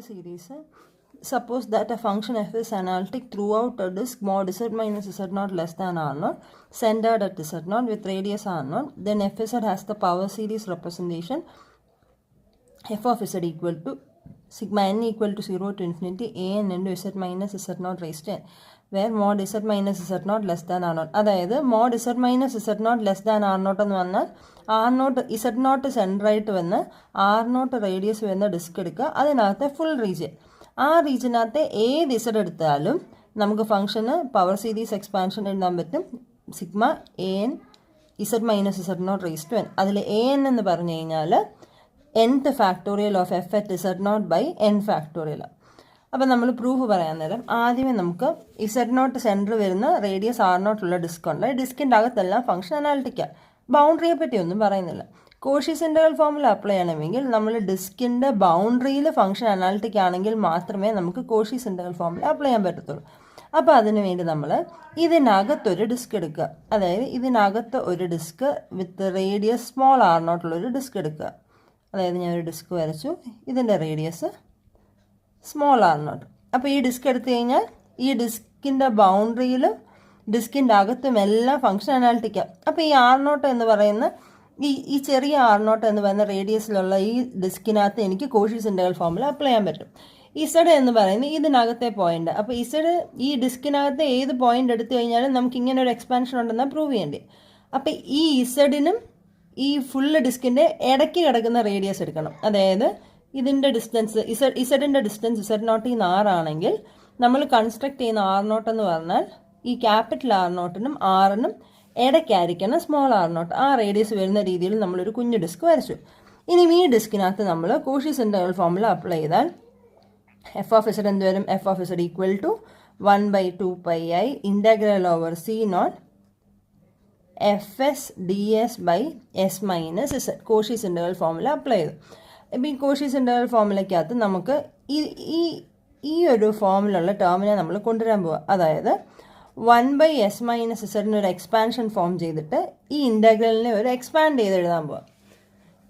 series. Suppose that a function f is analytic throughout a disk mod z minus z0 less than r0, centered at z0 with radius r0, then fz has the power series representation f of z equal to sigma n equal to 0 to infinity a n into z minus z0 raised to n, where mod z minus z0 less than r0. അതായത് mod z minus z0 less than r0 എന്ന് പറഞ്ഞാൽ r0 z0 സെൻറ്ററായിട്ട് വന്ന് r0 radius വരുന്ന disk എടുക്കുക, അതിനകത്തെ full region, ആ റീജിയനകത്തെ ഏത് z എടുത്താലും നമുക്ക് ഫംഗ്ഷന് പവർ സീരീസ് എക്സ്പാൻഷൻ എഴുതാൻ പറ്റും. Sigma a n z minus z0 raise to n. അതിൽ എ എൻ എന്ന് പറഞ്ഞു കഴിഞ്ഞാൽ nth factorial of f at z0 by n factorial. അപ്പം നമ്മൾ പ്രൂഫ് പറയാൻ നേരം ആദ്യമേ നമുക്ക് z0 സെൻറ്റർ വരുന്ന റേഡിയസ് r0 ഉള്ള ഡിസ്ക് ഉണ്ട്. ഡിസ്കിൻ്റെ അകത്തെല്ലാം ഫംഗ്ഷൻ അനാലിറ്റിക്കാണ്, ബൗണ്ടറിയെ പറ്റി ഒന്നും പറയുന്നില്ല. കോഷീസ് ഇൻ്റഗ്രൽ ഫോമിൽ അപ്ലൈ ചെയ്യണമെങ്കിൽ നമ്മൾ ഡിസ്കിൻ്റെ ബൗണ്ടറിയിൽ ഫംഗ്ഷൻ അനാലിറ്റിക് ആണെങ്കിൽ മാത്രമേ നമുക്ക് കോഷീസ് ഇൻ്റഗ്രൽ ഫോമിൽ അപ്ലൈ ചെയ്യാൻ പറ്റത്തുള്ളൂ. അപ്പോൾ അതിന് വേണ്ടി നമ്മൾ ഇതിനകത്തൊരു ഡിസ്ക് എടുക്കുക, അതായത് ഇതിനകത്ത് ഒരു ഡിസ്ക് വിത്ത് റേഡിയസ് സ്മോൾ r0 ഉള്ളൊരു ഡിസ്ക് എടുക്കുക. അതായത് ഞാനൊരു ഡിസ്ക് വരച്ചു, ഇതിൻ്റെ റേഡിയസ് സ്മോൾ r0. അപ്പോൾ ഈ ഡിസ്ക് എടുത്തു കഴിഞ്ഞാൽ ഈ ഡിസ്കിൻ്റെ ബൗണ്ടറിയിലും ഡിസ്കിൻ്റെ അകത്തും എല്ലാം ഫംഗ്ഷൻ അനാലിറ്റിക്കാണ്. അപ്പോൾ ഈ r0 എന്ന് പറയുന്ന ഈ ചെറിയ r0 എന്ന് പറയുന്ന റേഡിയസിലുള്ള ഈ ഡിസ്കിനകത്ത് എനിക്ക് കോഷീസ് ഇൻ്റഗ്രൽ ഫോമിൽ അപ്ലൈ ചെയ്യാൻ പറ്റും. ഇസഡ് എന്ന് പറയുന്നത് ഇതിനകത്തെ പോയിന്റ്. അപ്പോൾ ഇസഡ് ഈ ഡിസ്കിനകത്ത് ഏത് പോയിന്റ് എടുത്തു കഴിഞ്ഞാലും നമുക്ക് ഇങ്ങനെ ഒരു എക്സ്പാൻഷൻ ഉണ്ടെന്നാണ് പ്രൂവ് ചെയ്യേണ്ടത്. അപ്പോൾ ഈ ഇസഡിനും ഈ ഫുള്ള് ഡിസ്കിൻ്റെ ഇടയ്ക്ക് കിടക്കുന്ന റേഡിയസ് എടുക്കണം. അതായത് ഇതിൻ്റെ ഡിസ്റ്റൻസ് ഇസഡിൻ്റെ ഡിസ്റ്റൻസ് z0 ഈ 6 ആണെങ്കിൽ നമ്മൾ കൺസ്ട്രക്ട് ചെയ്യുന്ന r0 എന്ന് പറഞ്ഞാൽ ഈ ക്യാപിറ്റൽ r0നും r-നും ഇടയ്ക്കായിരിക്കണം സ്മോൾ r0. ആ റേഡിയസ് വരുന്ന രീതിയിൽ നമ്മളൊരു കുഞ്ഞു ഡിസ്ക് വരച്ചു. ഇനി ഈ ഡിസ്കിനകത്ത് നമ്മൾ കോഷീസ് ഇൻ്റഗ്രൽ ഫോമുല അപ്ലൈ ചെയ്താൽ എഫ് ഓഫ് ഇസഡ് എന്ത് വരും? F of z equal to 1/2πi integral over c0 fs ds by S minus z. Cauchy's integral formula apply ചെയ്തു. ഇപ്പം ഈ കോഷീസ് ഇൻ്റഗ്രൽ ഫോമുലയ്ക്കകത്ത് നമുക്ക് ഈ ഒരു ഫോമിലുള്ള ടേമിനെ നമ്മൾ കൊണ്ടുവരാൻ പോവുക. അതായത് 1/s മൈനസ് ഇസഡിന് ഒരു എക്സ്പാൻഷൻ ഫോം ചെയ്തിട്ട് ഈ ഇൻ്റഗ്രലിനെ ഒരു എക്സ്പാൻഡ് ചെയ്ത് എഴുതാൻ പോവാം.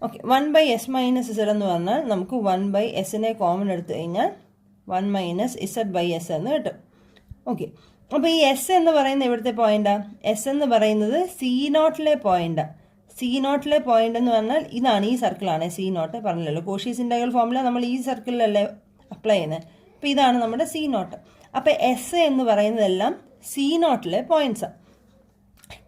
ഓക്കെ, 1/s മൈനസ് ഇസഡ് എന്ന് പറഞ്ഞാൽ നമുക്ക് 1/sനെ കോമൺ എടുത്തു കഴിഞ്ഞാൽ 1 മൈനസ് ഇസഡ് ബൈ എസ് എന്ന് കിട്ടും. ഓക്കെ, അപ്പോൾ ഈ എസ് എന്ന് പറയുന്നത് എവിടുത്തെ പോയിൻ്റാണ്? എസ് എന്ന് പറയുന്നത് c0 പോയിൻ്റാണ്. c0 പോയിന്റ് എന്ന് പറഞ്ഞാൽ ഇതാണ്, ഈ സർക്കിളാണ് c0. പറഞ്ഞല്ലോ കോഷീസ് ഇൻ്റഗ്രൽ ഫോമുല നമ്മൾ ഈ സർക്കിളിലല്ലേ അപ്ലൈ ചെയ്യുന്നത്. അപ്പോൾ ഇതാണ് നമ്മുടെ c0. അപ്പോൾ എസ് എന്ന് പറയുന്നതെല്ലാം c0 പോയിന്റ്സാണ്.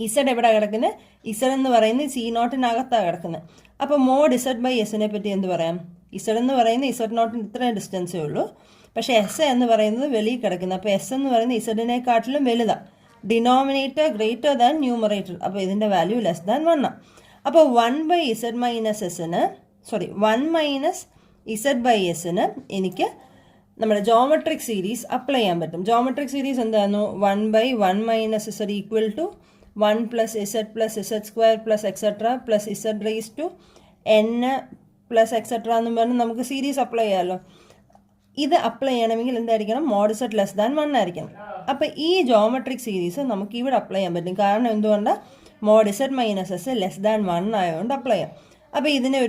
ഇസഡ് എവിടെ കിടക്കുന്നത്? ഇസഡ് എന്ന് പറയുന്നത് c0-നകത്താണ് കിടക്കുന്നത്. അപ്പോൾ മോഡ് ഇസഡ് ബൈ എസിനെ പറ്റി എന്ത് പറയാം? ഇസഡ് എന്ന് പറയുന്നത് z0 ഇത്രയും ഡിസ്റ്റൻസേ ഉള്ളൂ, പക്ഷേ എസ് എന്ന് പറയുന്നത് വെളിയിൽ കിടക്കുന്നത്. അപ്പോൾ എസ് എന്ന് പറയുന്നത് ഇസഡിനെക്കാട്ടിലും വലുതാണ്, ഡിനോമിനേറ്റർ ഗ്രേറ്റർ ദാൻ ന്യൂമറേറ്റർ. അപ്പോൾ ഇതിൻ്റെ വാല്യൂ ലെസ് ദാൻ 1 ആണ്. അപ്പോൾ 1/z മൈനസ് എസിന് 1 മൈനസ് ഇസഡ് ബൈ എസിന് എനിക്ക് നമ്മുടെ ജോമെട്രിക് സീരീസ് അപ്ലൈ ചെയ്യാൻ പറ്റും. ജോമെട്രിക് സീരീസ് എന്തായിരുന്നു? 1/1 minus z equal to 1 plus z plus z square plus etcetera plus z raise to n plus etcetera എന്ന് പറഞ്ഞ് നമുക്ക് സീരീസ് അപ്ലൈ ചെയ്യാമല്ലോ. ഇത് അപ്ലൈ ചെയ്യണമെങ്കിൽ എന്തായിരിക്കണം? മോഡ് ഇസഡ് ലെസ് ദാൻ 1 ആയിരിക്കണം. അപ്പോൾ ഈ ജോമെട്രിക് സീരീസ് നമുക്ക് ഇവിടെ അപ്ലൈ ചെയ്യാൻ പറ്റും. കാരണം എന്തുകൊണ്ടാണ്? Mod z minus s less than 1 ആയതുകൊണ്ട് അപ്ലൈ ചെയ്യാം. അപ്പോൾ ഇതിനെ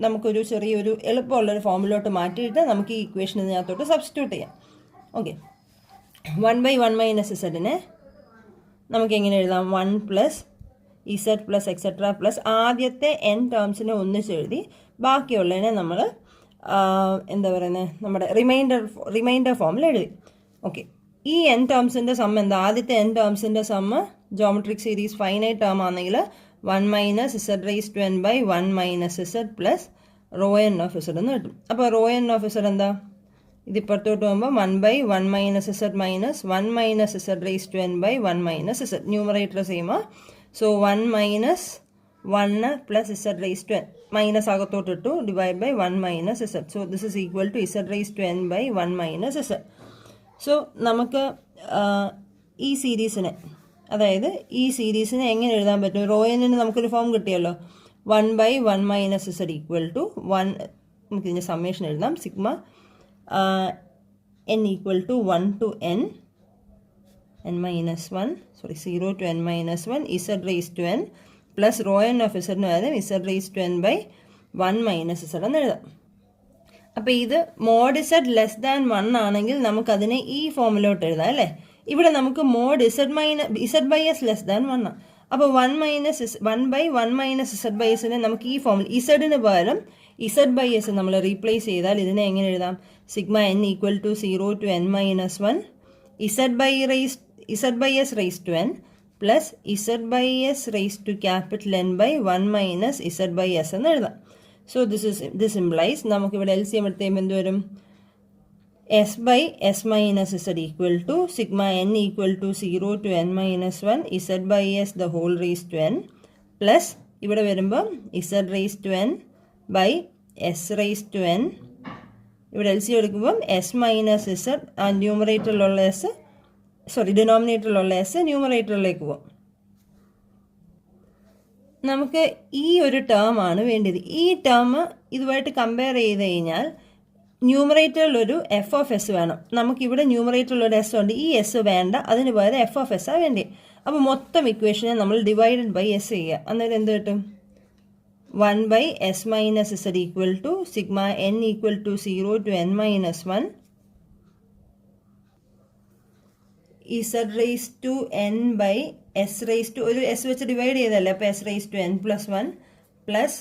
നമുക്കൊരു ചെറിയൊരു എളുപ്പമുള്ളൊരു ഫോമിലോട്ട് മാറ്റിയിട്ട് നമുക്ക് ഈ ഇക്വേഷൻ ഇതിനകത്തോട്ട് സബ്സ്റ്റിറ്റ്യൂട്ട് ചെയ്യാം. ഓക്കെ, 1/1 മൈനസ് ഇസഡിനെ നമുക്ക് എങ്ങനെ എഴുതാം? 1 plus z plus etcetera plus ആദ്യത്തെ n ടേംസിനെ ഒന്നിച്ച് എഴുതി ബാക്കിയുള്ളതിനെ നമ്മൾ എന്താ പറയുന്നത്, നമ്മുടെ റിമൈൻഡർ ഫോമിൽ എഴുതി. ഓക്കെ, ഈ n ടേംസിൻ്റെ സം എന്താ? ആദ്യത്തെ n ടേംസിൻ്റെ sum geometric series finite term ആണെങ്കിൽ 1 minus Z raise to n by 1 minus Z plus rho N of Z എന്ന് കിട്ടും. അപ്പോൾ റോ എൻ ഓഫ് ഇസഡ് എന്താ? ഇതിപ്പുറത്തോട്ട് പോകുമ്പോൾ 1/1 minus z minus 1 minus Z raise to n by 1 minus z. Numerator same. So 1 minus 1 plus z raise to n minus അകത്തോട്ട് ഇട്ടു divide by 1 minus z. So this is equal to z raise to n by 1 minus z. So നമുക്ക് ഈ സീരീസിനെ, അതായത് ഈ സീരീസിനെ എങ്ങനെ എഴുതാൻ പറ്റും? Raw എന്നിന് നമുക്കൊരു ഫോം കിട്ടിയല്ലോ. 1/1 മൈനസ് ഇസഡ് ഈക്വൽ ടു 1, നമുക്കിതിൻ്റെ സമ്മേഷൻ എഴുതാം. Sigma n equal to 1 to n minus 1, 0 to n minus 1 z raised to n plus rho N of ഇസഡിന് പകരം z raised to n by 1 minus Z എന്ന് എഴുതാം. അപ്പോൾ ഇത് mode z less than 1 ആണെങ്കിൽ നമുക്കതിനെ ഈ ഫോമിലോട്ട് എഴുതാം അല്ലേ. ഇവിടെ നമുക്ക് mod z by s less than 1 ആണ്. അപ്പോൾ 1/1 മൈനസ് ഇസഡ് ബൈ എസിനെ നമുക്ക് ഈ ഫോമിൽ ഇസഡിന് പകരം ഇസഡ് ബൈ എസ് നമ്മൾ റീപ്ലേസ് ചെയ്താൽ ഇതിനെ എങ്ങനെ എഴുതാം? Sigma n equal to 0 to n minus 1 z by S raise to n plus z by S raise to capital N by 1 minus z by s എന്ന് എഴുതാം. സോ ദിസ് ഇംപ്ലൈസ് നമുക്കിവിടെ LCM എടുത്തുമ്പോൾ എന്ത് വരും? s by s minus z equal to sigma n equal to 0 to n minus 1 z by s the whole raised to n plus ഇവിടെ വരുമ്പോൾ z raised to n by s raised to n. ഇവിടെ LCM എടുക്കുമ്പോൾ s minus z ന്യൂമറേറ്ററിലുള്ള ഡിനോമിനേറ്ററിലുള്ള s ന്യൂമറേറ്ററിലേക്ക് പോകും. നമുക്ക് ഈ ഒരു term ആണ് വേണ്ടത്. ഈ ടേം ഇതുമായിട്ട് കമ്പയർ ചെയ്ത് കഴിഞ്ഞാൽ ന്യൂമറേറ്ററിലൊരു എഫ് ഓഫ് എസ് വേണം. നമുക്കിവിടെ ന്യൂമറേറ്ററിലൊരു എസ് ഉണ്ട്, ഈ എസ് വേണ്ട, അതിന് പകരം എഫ് ഓഫ് എസ് ആണ് വേണ്ടി. അപ്പോൾ മൊത്തം ഇക്വേഷനെ നമ്മൾ ഡിവൈഡഡ് ബൈ എസ് ചെയ്യുക. അന്നേരം എന്ത് കിട്ടും? 1/s minus z equal to sigma n equal to 0 to n minus 1 z raised to n by s raised to ഒരു s വെച്ച് ഡിവൈഡ് ചെയ്തല്ലേ, അപ്പോൾ s raised to n plus 1 plus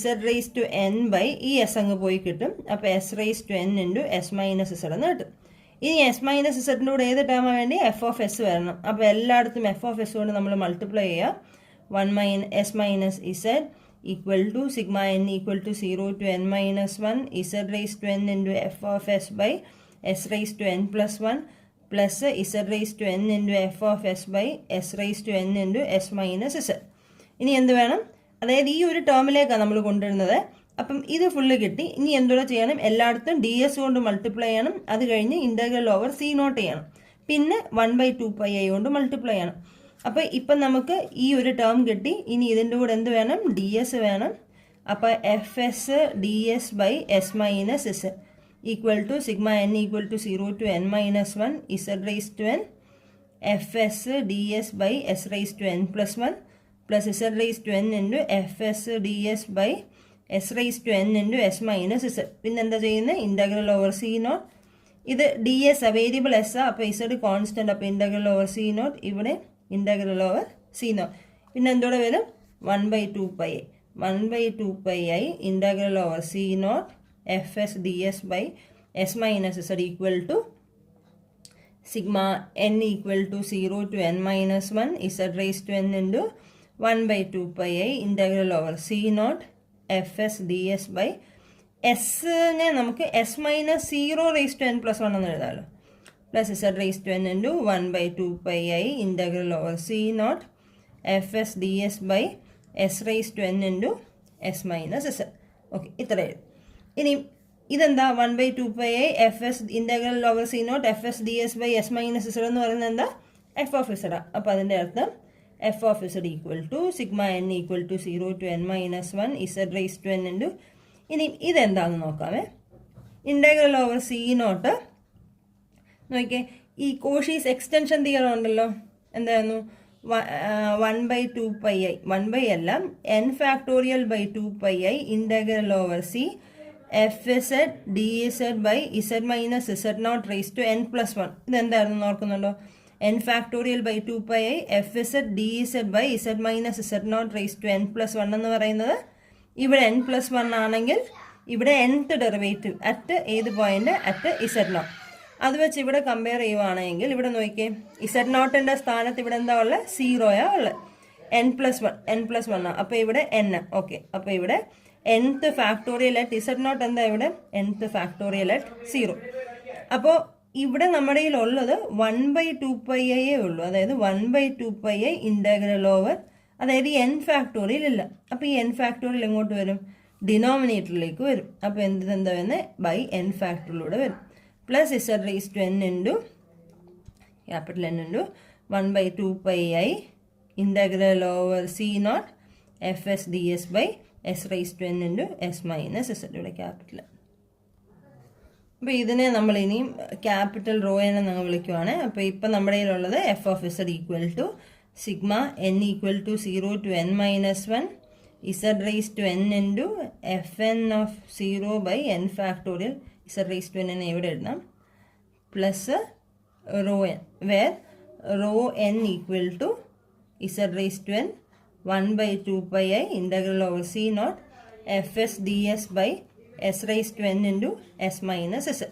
z raised to n by ഈ s അങ്ങ് പോയി കിട്ടും. അപ്പോൾ s raised to n into s minus z എന്ന് കിട്ടും. ഇനി s minus zൻ്റെ കൂടെ ഏത് ടേമാണ് വേണ്ടി? എഫ് ഓഫ് എസ് വരണം. അപ്പോൾ എല്ലായിടത്തും എഫ് ഓഫ് എസ് കൊണ്ട് നമ്മൾ മൾട്ടിപ്ലൈ ചെയ്യുക. 1 - s minus z equal to sigma n equal to 0 to n minus 1 z raised to n into f of s by s raised to n plus 1 plus z raised to n into f of s by s raised to n into s minus z. ഇനി എന്ത് വേണം? അതായത് ഈ ഒരു ടേമിലേക്കാണ് നമ്മൾ കൊണ്ടുവരുന്നത്. അപ്പം ഇത് ഫുള്ള് കിട്ടി. ഇനി എന്തുകൂടെ ചെയ്യണം? എല്ലായിടത്തും ഡി എസ് കൊണ്ട് മൾട്ടിപ്ലൈ ചെയ്യണം. അത് കഴിഞ്ഞ് ഇൻ്റഗ്രൽ ഓവർ സി നോട്ട് ചെയ്യണം. പിന്നെ 1/2πi കൊണ്ട് മൾട്ടിപ്ലൈ ചെയ്യണം. അപ്പോൾ ഇപ്പം നമുക്ക് ഈ ഒരു ടേം കിട്ടി. ഇനി ഇതിൻ്റെ കൂടെ എന്ത് വേണം? ഡി എസ് വേണം. അപ്പോൾ f S D S by S minus s equal to sigma n equal to 0 to n minus 1 z raised to n f S D S by S raise to n plus 1 plus z raised to n into f S D S by S raise to n into S minus z. പിന്നെ എന്താ ചെയ്യുന്നത്? Integral over C naught. ഇത് d s variable s ആ, അപ്പോൾ z constant. അപ്പോൾ integral over C naught, ഇവിടെ integral over C naught. പിന്നെ എന്തോടെ വരും? 1/2πi integral over C naught F S D S by S minus z equal to sigma n equal to 0 to n minus 1 z raised to n into 1/2πi integral over C naught F S D S by എസിനെ നമുക്ക് S minus 0 raised to n plus 1 എന്ന് എഴുതാമല്ലോ. Plus z raised to n into 1/2πi integral over C naught F S D S by S raised to n into S minus z. Okay, ഇത്ര എഴുതും. ഇനി ഇതെന്താ? 1/2πi F S integral over C naught F S D S by S minus z എന്ന് പറയുന്നത് എന്താ? F of z. അപ്പോൾ അതിൻ്റെ അർത്ഥം f of z equal to sigma n equal to 0 to n minus 1 z raised to n into. ഇനി ഇതെന്താണെന്ന് നോക്കാമേ. Integral over C not നോക്കിയേ, ഈ കോഷീസ് എക്സ്റ്റൻഷൻ തിയറം ഉണ്ടല്ലോ, എന്തായിരുന്നു? 1/2πi 1 അല്ല n factorial by 2πi integral over c f z d z by z minus z naught raise to n plus 1. ഇതെന്തായിരുന്നു ഓർക്കുന്നുണ്ടോ? n factorial by 2πi f z d z by z minus z naught raise to n plus 1 എന്ന് പറയുന്നത് ഇവിടെ n plus 1 ആണെങ്കിൽ ഇവിടെ nth derivative at ഏത് point? At z naught. അത് വെച്ച് ഇവിടെ കമ്പയർ ചെയ്യുവാണെങ്കിൽ ഇവിടെ നോക്കിയേ, ഇസഡ് നോട്ടിൻ്റെ സ്ഥാനത്ത് ഇവിടെ എന്താ ഉള്ളത്? 0 ഉള്ളത്. n plus 1 ആണ്. അപ്പോൾ ഇവിടെ n. ഓക്കെ, അപ്പോൾ ഇവിടെ nth factorial at z naught എന്താ? ഇവിടെ nth ഫാക്ടോറിയൽ അറ്റ് 0. അപ്പോൾ ഇവിടെ നമ്മുടെ ഉള്ളത് 1/2πi ഉള്ളൂ. അതായത് 1/2πi ഇൻ്റഗ്രൽ ഓവർ, അതായത് ഈ n ഫാക്ടോറിയൽ ഇല്ല. അപ്പോൾ ഈ n ഫാക്ടോറിയൽ എങ്ങോട്ട് വരും? ഡിനോമിനേറ്ററിലേക്ക് വരും. അപ്പോൾ എന്താ വരുന്നത്? ബൈ n ഫാക്ടറിലൂടെ വരും. Plus z raised to n into capital N into 1/2πi integral over C naught F S D S by S raised to n into S minus z ഇവിടെ capital. അപ്പോൾ ഇതിനെ നമ്മൾ ഇനിയും ക്യാപിറ്റൽ റോ എന്ന് ഞങ്ങൾ വിളിക്കുവാണ്. അപ്പോൾ ഇപ്പം നമ്മുടെ കയ്യിലുള്ളത് f of z equal to sigma n equal to 0 to n minus 1 z raised to n into fn of 0 by n factorial z raised to n എന്ന് എവിടെ ഇടണം plus rho n where rho n equal to z raised to n 1 by 2 pi I integral over c naught fs ds by s raised to n into s minus z.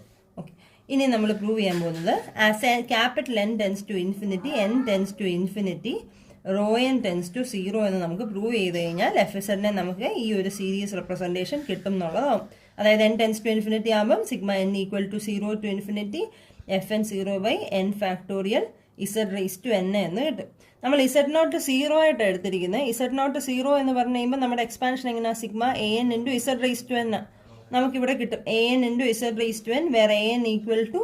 Okay, ഇനി നമ്മൾ prove ചെയ്യാൻ പോകുന്നത് as capital n tends to infinity n tends to infinity rho n tends to 0 എന്ന് നമുക്ക് prove ചെയ്ത് കഴിഞ്ഞാൽ F S എന്നെ നമുക്ക് ഈ ഒരു സീരീസ് റെപ്രസെൻറ്റേഷൻ കിട്ടും എന്നുള്ളതാവും. അതായത് n ടെൻസ് ടു ഇൻഫിനിറ്റി ആകുമ്പം sigma n equal to 0 to infinity f n 0 by n factorial z raise to n എന്ന് കിട്ടും. നമ്മൾ ഇസഡ് നോട്ട് 0 ആയിട്ട് എടുത്തിരിക്കുന്നത്. ഇസഡ് നോട്ട് 0 എന്ന് പറഞ്ഞു കഴിയുമ്പോൾ നമ്മുടെ എക്സ്പാൻഷൻ എങ്ങനെയാണ് sigma a n into z raise to n നമുക്കിവിടെ കിട്ടും. A n into z raise to n വേറെ a n equal to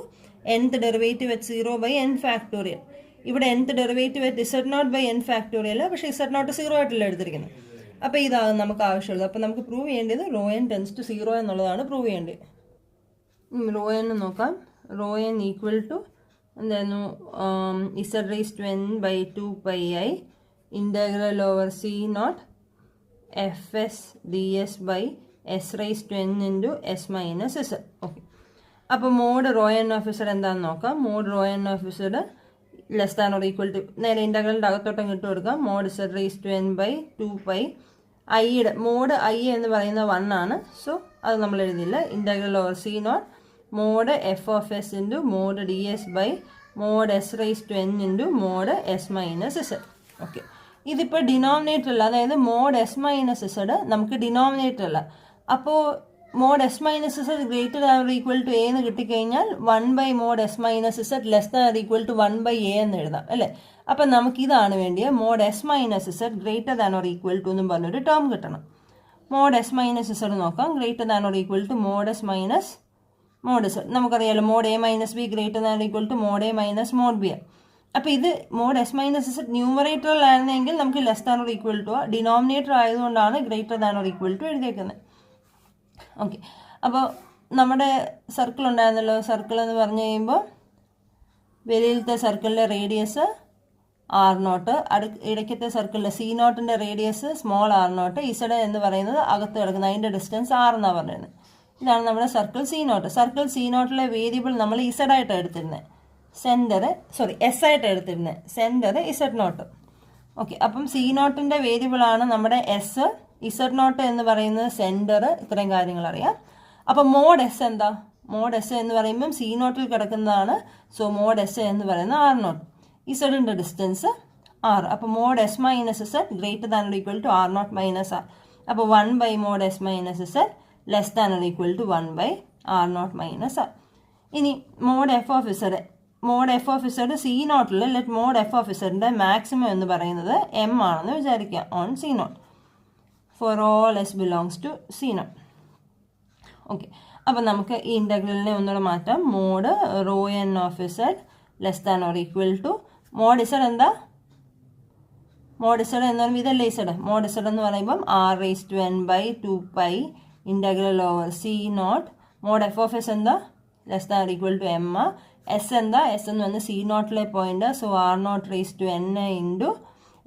nth derivative at 0 by n factorial. ഇവിടെ nth derivative at z naught by n factorial, പക്ഷേ z naught 0 ആയിട്ടല്ല എടുത്തിരിക്കുന്നത്. അപ്പോൾ ഇതാണ് നമുക്ക് ആവശ്യമുള്ളത്. അപ്പോൾ നമുക്ക് പ്രൂവ് ചെയ്യേണ്ടത് റോ എൻ ടെൻസ് ടു 0 എന്നുള്ളതാണ് പ്രൂവ് ചെയ്യേണ്ടത്. റോ എൻ നോക്കാം. റോ എൻ ഈക്വൽ ടു എന്തായിരുന്നു Z raise to n by 2 pi I integral over C naught F S D S by S raise to n into S minus S. Okay, അപ്പോൾ mod rho N of Z എന്താണെന്ന് നോക്കാം. Mod rho N of Z less than or equal to നേരെ ഇൻ്റഗ്രലിൻ്റെ അകത്തോട്ടം ഇട്ട് കൊടുക്കാം. Mod Z raise to n by 2 pi ഐയുടെ mode I എന്ന് പറയുന്നത് 1 ആണ്. സോ അത് നമ്മൾ എഴുതില്ല. Integral over C naught mod F of S into mod D S by mod S raise to n into mod S minus S. Okay, ഇതിപ്പോൾ denominator അല്ല, അതായത് മോഡ് എസ് മൈനസ് എസഡ് നമുക്ക് ഡിനോമിനേറ്റർ അല്ല. അപ്പോൾ mod S minus Z greater than or equal to A എന്ന് കിട്ടിക്കഴിഞ്ഞാൽ 1 by mod S minus Z less than or equal to 1 by A എന്ന് എഴുതാം അല്ലേ. അപ്പം നമുക്കിതാണ് വേണ്ടിയ mod S minus Z greater than or equal to എന്നും പറഞ്ഞൊരു ടേം കിട്ടണം. മോഡ് എസ് മൈനസ് എസഡ് നോക്കാം. Greater than or equal to mod S minus mod S. നമുക്കറിയാലോ mod A minus B greater than or equal to mod A minus mod B. അപ്പോൾ ഇത് mod S minus S ന്യൂമറേറ്ററിലായിരുന്നെങ്കിൽ നമുക്ക് less than or equal to, denominator ആയതുകൊണ്ടാണ് greater than or equal to എഴുതിയേക്കുന്നത്. Okay, അപ്പോൾ നമ്മുടെ circle ഉണ്ടായിരുന്നല്ലോ. Circle എന്ന് പറഞ്ഞു കഴിയുമ്പോൾ വെളിയിലത്തെ സർക്കിളിൻ്റെ റേഡിയസ് ആർ നോട്ട്, ഇടയ്ക്കത്തെ സർക്കിളിലെ സി നോട്ടിൻ്റെ radius small R naught, Z എന്ന് പറയുന്നത് അകത്ത് കിടക്കുന്നത് അതിൻ്റെ ഡിസ്റ്റൻസ് ആർ എന്നാണ് പറയുന്നത്. ഇതാണ് നമ്മുടെ circle C naught. Circle C നോട്ടിലെ വേരിയബിൾ നമ്മൾ ഇസഡായിട്ട് എടുത്തിരുന്നത്, എസ് ആയിട്ട് എടുത്തിരുന്നത്, സെൻറ്റർ ഇസഡ് നോട്ട്. ഓക്കെ, അപ്പം സി നോട്ടിൻ്റെ വേരിയബിളാണ് നമ്മുടെ എസ്, ഇസഡ് നോട്ട് എന്ന് പറയുന്നത് സെൻറ്റർ. ഇത്രയും കാര്യങ്ങൾ അറിയാം. അപ്പോൾ മോഡ് എസ് എന്താ? മോഡ് എസ് എന്ന് പറയുമ്പം സി നോട്ടിൽ കിടക്കുന്നതാണ്. സോ മോഡ് എസ് എന്ന് പറയുന്നത് ആർ നോട്ട്, ഇസഡിൻ്റെ ഡിസ്റ്റൻസ് ആർ. അപ്പോൾ mod S minus Z greater than or equal to R naught minus R. അപ്പോൾ 1 by mod S minus Z less than or equal to 1 by R naught minus R. ഇനി mod F of Z, mod F of Z C നോട്ടിൽ let mod F of ഇസഡിൻ്റെ maximum എന്ന് പറയുന്നത് M ആണെന്ന് വിചാരിക്കുക on C naught for all S belongs to c naught. Okay, അപ്പം നമുക്ക് ഈ ഇൻ്റഗ്രലിനെ ഒന്നുകൂടെ മാറ്റാം. Mod rho N of Z less than or equal to mod z എന്താ? മോഡ് ഇസഡ് എന്ന് പറയുമ്പോൾ ഇതല്ലേ ഇസഡ്. മോഡ് ഇസഡ് എന്ന് പറയുമ്പം r raise to n by 2 pi integral over C naught. Mod F of s എന്താ? Less than or equal to m. S എന്താ? S എന്ന് പറഞ്ഞാൽ സി നോട്ടിലെ point. So r naught raise to n into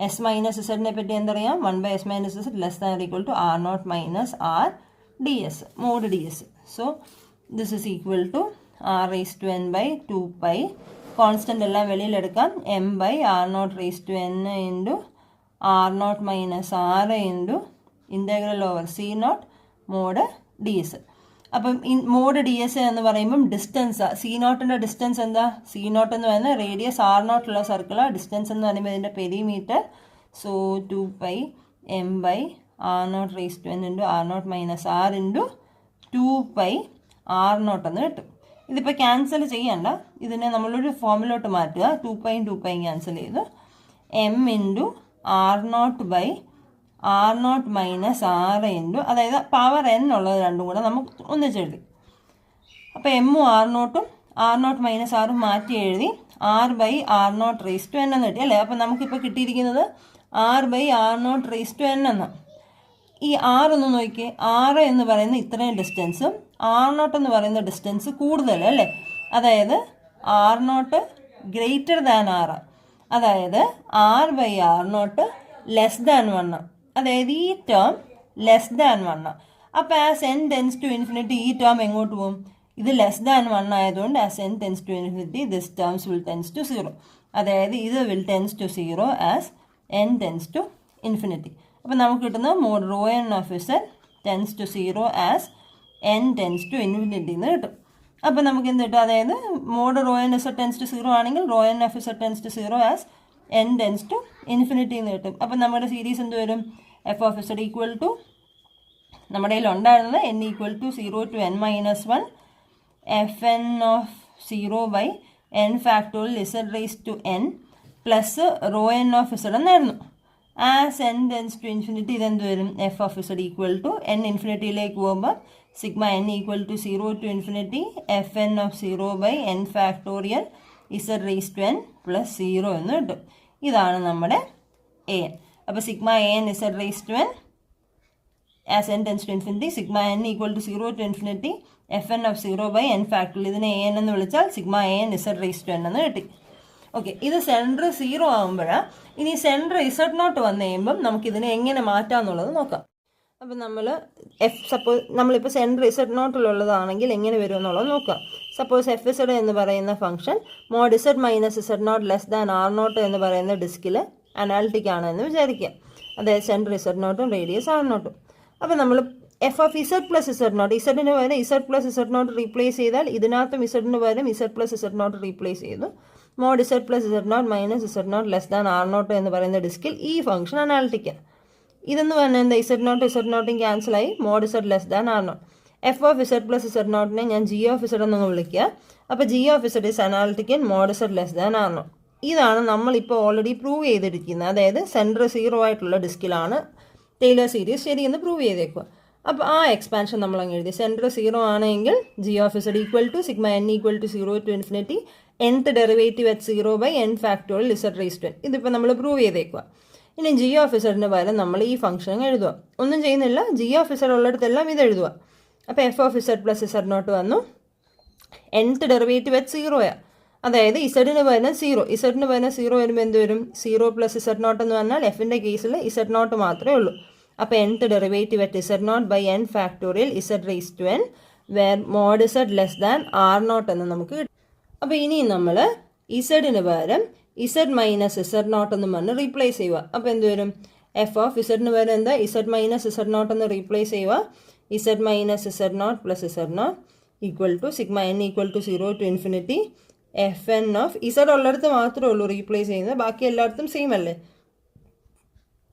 S minus ഇസഡിനെ പറ്റി എന്തറിയാം? 1 by S minus Z less than or equal to R naught minus r d s, mod D s. So this is equal to r raise to n by 2 pi, constant എല്ലാം വെളിയിലെടുക്കാം, m by R naught raise to n into r naught minus r into integral over C naught mod D s. അപ്പം mod D s എന്ന് പറയുമ്പം ഡിസ്റ്റൻസാണ്. C നോട്ടിൻ്റെ distance എന്താ? C naught എന്ന് പറയുന്നത് റേഡിയസ് ആർ നോട്ടുള്ള സർക്കിളാണ്. ഡിസ്റ്റൻസ് എന്ന് പറയുമ്പോൾ ഇതിൻ്റെ perimeter. So 2 pi m by R naught raise to n into r naught minus r into 2 pi r naught എന്ന് കിട്ടും. ഇതിപ്പോൾ ക്യാൻസൽ ചെയ്യണ്ട, ഇതിനെ നമ്മളൊരു ഫോമിലോട്ട് മാറ്റുക. 2 പൈയും 2 പൈയും ക്യാൻസൽ ചെയ്ത് m into r naught by R naught minus r into, അതായത് പവർ n ഉള്ളത് രണ്ടും കൂടെ നമുക്ക് ഒന്നിച്ചെഴുതി. അപ്പോൾ എമ്മും ആർ നോട്ട് മൈനസ് ആറും മാറ്റി എഴുതി r by R naught raise to n എന്ന് കിട്ടി അല്ലേ. അപ്പോൾ നമുക്കിപ്പോൾ കിട്ടിയിരിക്കുന്നത് r by R naught raise to n എന്ന്. ഈ ആർ ഒന്ന് നോക്കിയേ, ആറ് എന്ന് പറയുന്ന ഇത്രയും ഡിസ്റ്റൻസും ആർ നോട്ട് എന്ന് പറയുന്ന ഡിസ്റ്റൻസ് കൂടുതൽ അല്ലേ. അതായത് r naught greater than r, അതായത് r by R naught less than 1. അതായത് ഈ ടേം ലെസ് ദാൻ 1. അപ്പോൾ as n tends to infinity ഈ ടേം എങ്ങോട്ട് പോകും? ഇത് ലെസ് ദാൻ 1 ആയതുകൊണ്ട് as n tends to infinity this terms will tends to 0. അതായത് ഇത് will tends to 0 as n tends to infinity. അപ്പോൾ നമുക്ക് കിട്ടുന്നത് mod rho N of z tends to 0 as n tends to infinity എന്ന് കിട്ടും. അപ്പോൾ നമുക്ക് എന്ത് കിട്ടും? അതായത് mod rho n z tends to 0 ആണെങ്കിൽ rho N of z tends to 0 as n tends to infinity എന്ന് കിട്ടും. അപ്പോൾ നമ്മുടെ സീരീസ് എന്ത് വരും? F of z equal to നമ്മുടെ കയ്യിൽ ഉണ്ടായിരുന്നത് n equal to 0 to n minus 1 fn of 0 by n factorial z raise to n plus rho N of Z എന്നായിരുന്നു. As n tends to infinity ഇതെന്ത് വരും? F of z equal to n ഇൻഫിനിറ്റിയിലേക്ക് പോകുമ്പോൾ sigma n equal to 0 to infinity fn of 0 by n factorial z raise to n plus 0 എന്ന് കിട്ടും. ഇതാണ് നമ്മുടെ a n. അപ്പോൾ sigma a n z raise to n as n tends to infinity sigma n equal to 0 to infinity fn of 0 by n factorial ഇതിനെ a n എന്ന് വിളിച്ചാൽ sigma a n z raise to n എന്ന് കിട്ടി. Okay, ഇത് centre 0 ആകുമ്പോഴാണ്. ഇനി centre Z naught വന്നു കഴിയുമ്പം നമുക്കിതിനെ എങ്ങനെ മാറ്റാം എന്നുള്ളത് നോക്കാം. അപ്പം നമ്മളിപ്പോൾ സെൻറ്റർ ഇസഡ് നോട്ടിലുള്ളതാണെങ്കിൽ എങ്ങനെ വരും എന്നുള്ളത് നോക്കാം. സപ്പോസ് എഫ് ഇസഡ് എന്ന് പറയുന്ന function mod z minus z naught less than r naught എന്ന് പറയുന്ന ഡിസ്കിൽ അനാലിറ്റിക് ആണെന്ന് വിചാരിക്കുക. അതായത് സെൻറ്റർ ഇസഡ് നോട്ടും റേഡിയസ് ആർ നോട്ടും. അപ്പോൾ നമ്മൾ f of z plus z naught, ഇസഡിന് പകരം z plus z naught replace ചെയ്താൽ ഇതിനകത്തും ഇസഡിന് പകരം z plus z naught replace ചെയ്തു. Mod z plus z naught minus z naught less than r naught എന്ന് പറയുന്ന ഡിസ്കിൽ ഈ ഫംഗ്ഷൻ അനാലിറ്റിക്കാണ്. ഇതെന്ന് പറഞ്ഞാൽ എന്താ? ഇസഡ് നോട്ടും ക്യാൻസലായി mod z less than r naught. F of z plus z നോട്ടിനെ ഞാൻ ജി ഓഫ് ഇസഡ് എന്നങ്ങ് വിളിക്കുക. അപ്പോൾ g of z is analytic in mod z less than r naught. ഇതാണ് നമ്മളിപ്പോൾ ഓൾറെഡി പ്രൂവ് ചെയ്തിരിക്കുന്നത്. അതായത് സെൻറ്റർ 0 ആയിട്ടുള്ള ഡിസ്കിലാണ് ടെയ്ലർ സീരീസ് ശരിയെന്ന് പ്രൂവ് ചെയ്തേക്കുക. അപ്പോൾ ആ എക്സ്പാൻഷൻ നമ്മളങ്ങ് എഴുതി. സെൻറ്റർ 0 ആണെങ്കിൽ g of z equal to sigma n equal to 0 to infinity nth derivative at 0 by n factorial z raise to n. ഇതിപ്പോൾ നമ്മൾ പ്രൂവ് ചെയ്തേക്കുക. ഇനി ജി ഓഫ് ഇസഡിന് പകരം നമ്മൾ ഈ ഫംഗ്ഷൻ എഴുതുക. ഒന്നും ചെയ്യുന്നില്ല, ജി ഓഫ് ഇസഡ് ഉള്ളിടത്തെല്ലാം ഇത് എഴുതുക. അപ്പോൾ f of z plus z naught വന്നു. nth ഡെറിവേറ്റീവ് അറ്റ് 0 അതായത് ഇസഡിന് പകരം 0, ഇസഡിന് പകരം 0 വരുമ്പോൾ എന്ത് വരും? 0 പ്ലസ് ഇസഡ് നോട്ട് എന്ന് പറഞ്ഞാൽ എഫിൻ്റെ കേസിൽ ഇസഡ് നോട്ട് മാത്രമേ ഉള്ളൂ. അപ്പോൾ nth derivative at z naught by n factorial z raise to n where mod z less than r naught എന്ന് നമുക്ക് കിട്ടും. അപ്പോൾ ഇനി നമ്മൾ ഇസഡിന് പകരം ഇസഡ് മൈനസ് ഇസഡ് നോട്ട് എന്ന് പറഞ്ഞ് റീപ്ലേസ് ചെയ്യുക. അപ്പോൾ എന്ത് വരും? എഫ് ഓഫ് ഇസഡിന് പകരം എന്താ? ഇസഡ് മൈനസ് ഇസഡ് നോട്ട് എന്ന് റീപ്ലേസ് ചെയ്യുക. Z minus z naught plus z naught equal to sigma n equal to 0 to infinity f n of z ഉള്ളിടത്ത് മാത്രമേ ഉള്ളൂ റീപ്ലേസ് ചെയ്യുന്നത്, ബാക്കി എല്ലായിടത്തും സെയിം അല്ലേ?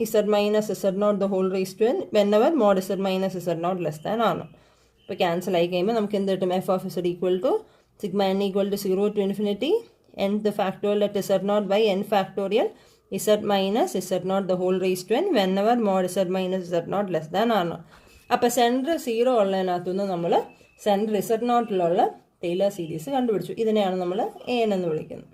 Z minus z naught the whole raise to n whenever mod z minus z naught less than r naught. ഇപ്പോൾ cancel ആയി കഴിയുമ്പോൾ നമുക്ക് എന്ത് കിട്ടും? F of z equal to sigma n equal to 0 to infinity nth factorial at z naught by n factorial z minus z naught the whole raise to n whenever mod z minus z naught less than r naught. അപ്പോൾ centre 0 ഉള്ളതിനകത്തുനിന്ന് നമ്മൾ centre z നോട്ടിലുള്ള Taylor series കണ്ടുപിടിച്ചു. ഇതിനെയാണ് നമ്മൾ a n എന്ന് വിളിക്കുന്നത്.